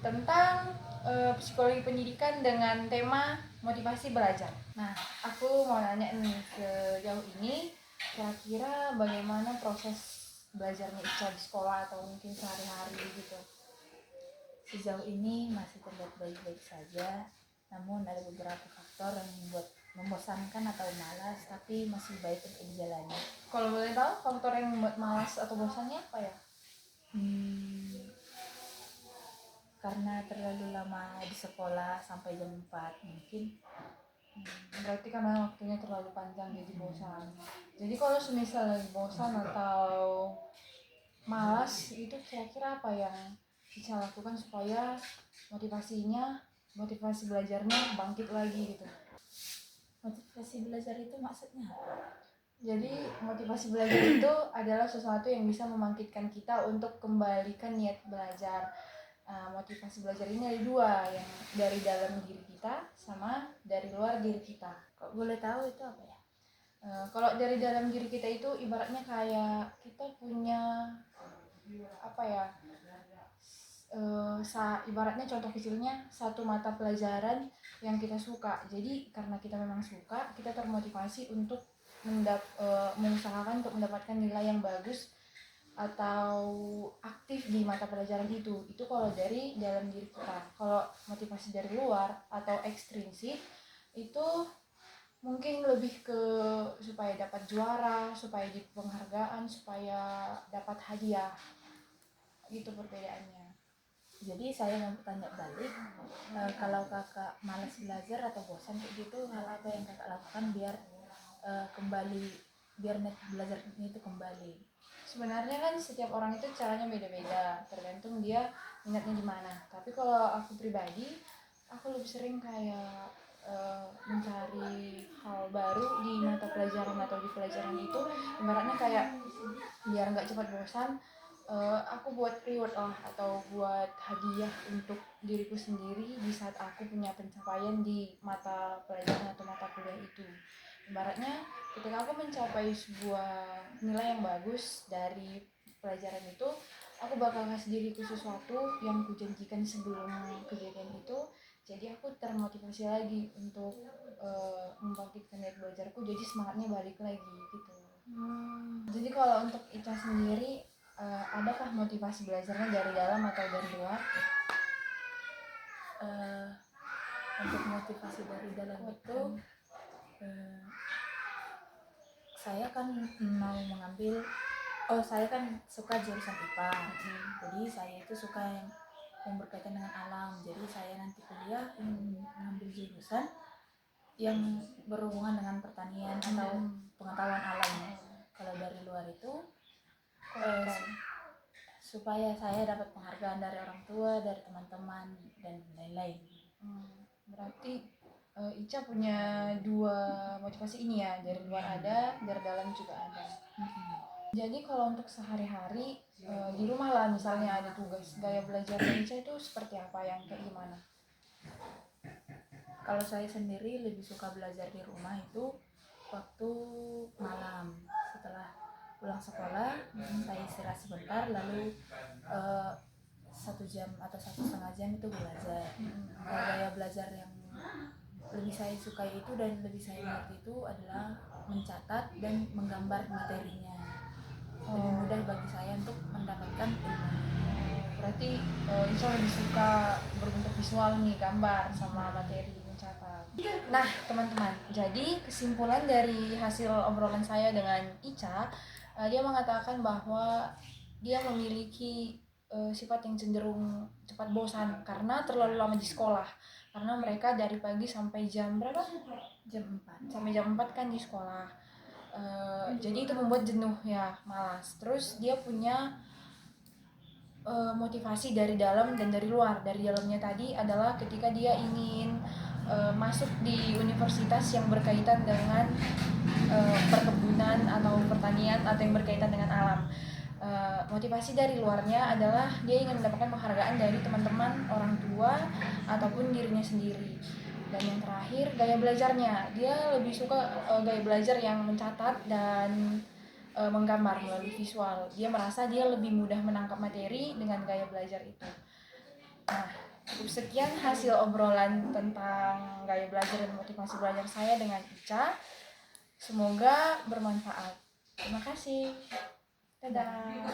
tentang psikologi pendidikan dengan tema motivasi belajar. Nah, aku mau nanya nih, sejauh ini kira-kira bagaimana proses belajarnya Ica di sekolah atau mungkin sehari-hari gitu? Sejauh ini masih terlihat baik-baik saja, namun ada beberapa faktor yang membuat membosankan atau malas, tapi masih baik untuk dijalani. Kalau boleh tahu faktor yang membuat malas atau bosannya apa ya? Karena terlalu lama di sekolah sampai jam 4 mungkin. Berarti karena waktunya terlalu panjang jadi bosan. Jadi kalau semisal lagi bosan atau malas, itu kira-kira apa yang bisa lakukan supaya motivasi belajarnya bangkit lagi gitu? Motivasi belajar itu maksudnya apa? Jadi motivasi belajar itu adalah sesuatu yang bisa membangkitkan kita untuk kembalikan niat belajar. Motivasi belajar ini ada dua, yang dari dalam diri kita sama dari luar diri kita. Kok boleh tahu itu apa ya? Kalau dari dalam diri kita itu ibaratnya kayak kita punya apa ya? Ibaratnya contoh kecilnya satu mata pelajaran yang kita suka. Jadi karena kita memang suka, kita termotivasi untuk mengusahakan untuk mendapatkan nilai yang bagus atau aktif di mata pelajaran itu kalau dari dalam diri kita. Kalau motivasi dari luar atau ekstrinsik itu mungkin lebih ke supaya dapat juara, supaya di penghargaan, supaya dapat hadiah, gitu perbedaannya. Jadi saya mau bertanya balik, kalau kakak malas belajar atau bosan kayak gitu, hal apa yang kakak lakukan biar kembali, biar net belajar itu kembali? Sebenarnya kan setiap orang itu caranya beda-beda, tergantung dia minatnya di mana. Tapi kalau aku pribadi, aku lebih sering kayak mencari hal baru di mata pelajaran atau di pelajaran itu. Ibaratnya kayak biar nggak cepat bosan, aku buat reward atau buat hadiah untuk diriku sendiri di saat aku punya pencapaian di mata pelajaran atau mata kuliah itu. Ibaratnya ketika aku mencapai sebuah nilai yang bagus dari pelajaran itu, aku bakal ngasih diriku sesuatu yang kujanjikan sebelum kejadian itu. Jadi aku termotivasi lagi untuk membangkitkan niat belajarku, jadi semangatnya balik lagi gitu. Jadi kalau untuk Ica sendiri, adakah motivasi belajarnya dari dalam atau dari luar? Untuk motivasi dari dalam itu, saya kan mau mengambil, saya kan suka jurusan IPA. Jadi saya itu suka yang berkaitan dengan alam. Jadi saya nanti kuliah mengambil jurusan yang berhubungan dengan pertanian atau pengetahuan alam. Kalau dari luar itu supaya saya dapat penghargaan dari orang tua, dari teman-teman dan lain-lain. Berarti Ica punya dua motivasi ini ya, dari luar ada, dari dalam juga ada. Jadi kalau untuk sehari-hari di rumah lah misalnya ada tugas, gaya belajar Ica itu seperti apa, yang kayak gimana? Kalau saya sendiri lebih suka belajar di rumah itu waktu malam setelah pulang sekolah. Saya istirahat sebentar, lalu 1 jam atau 1,5 jam itu belajar. Gaya belajar yang lebih saya sukai itu dan lebih saya mengerti itu adalah mencatat dan menggambar materinya. Lebih mudah bagi saya untuk mendapatkan ilmu. Berarti Ica lebih suka berbentuk visual nih, gambar sama materi mencatat. Nah teman-teman, jadi kesimpulan dari hasil obrolan saya dengan Ica, dia mengatakan bahwa dia memiliki sifat yang cenderung cepat bosan karena terlalu lama di sekolah. Karena mereka dari pagi sampai jam berapa? Jam 4. Sampai jam 4 kan di sekolah. Jadi itu membuat jenuh ya, malas. Terus dia punya motivasi dari dalam dan dari luar. Dari dalamnya tadi adalah ketika dia ingin masuk di universitas yang berkaitan dengan perkebunan atau pertanian atau yang berkaitan dengan alam. Motivasi dari luarnya adalah dia ingin mendapatkan penghargaan dari teman-teman, orang tua, ataupun dirinya sendiri. Dan yang terakhir, gaya belajarnya. Dia lebih suka gaya belajar yang mencatat dan menggambar melalui visual. Dia merasa dia lebih mudah menangkap materi dengan gaya belajar itu. Nah, cukup sekian hasil obrolan tentang gaya belajar dan motivasi belajar saya dengan Ica. Semoga bermanfaat. Terima kasih. Dadah.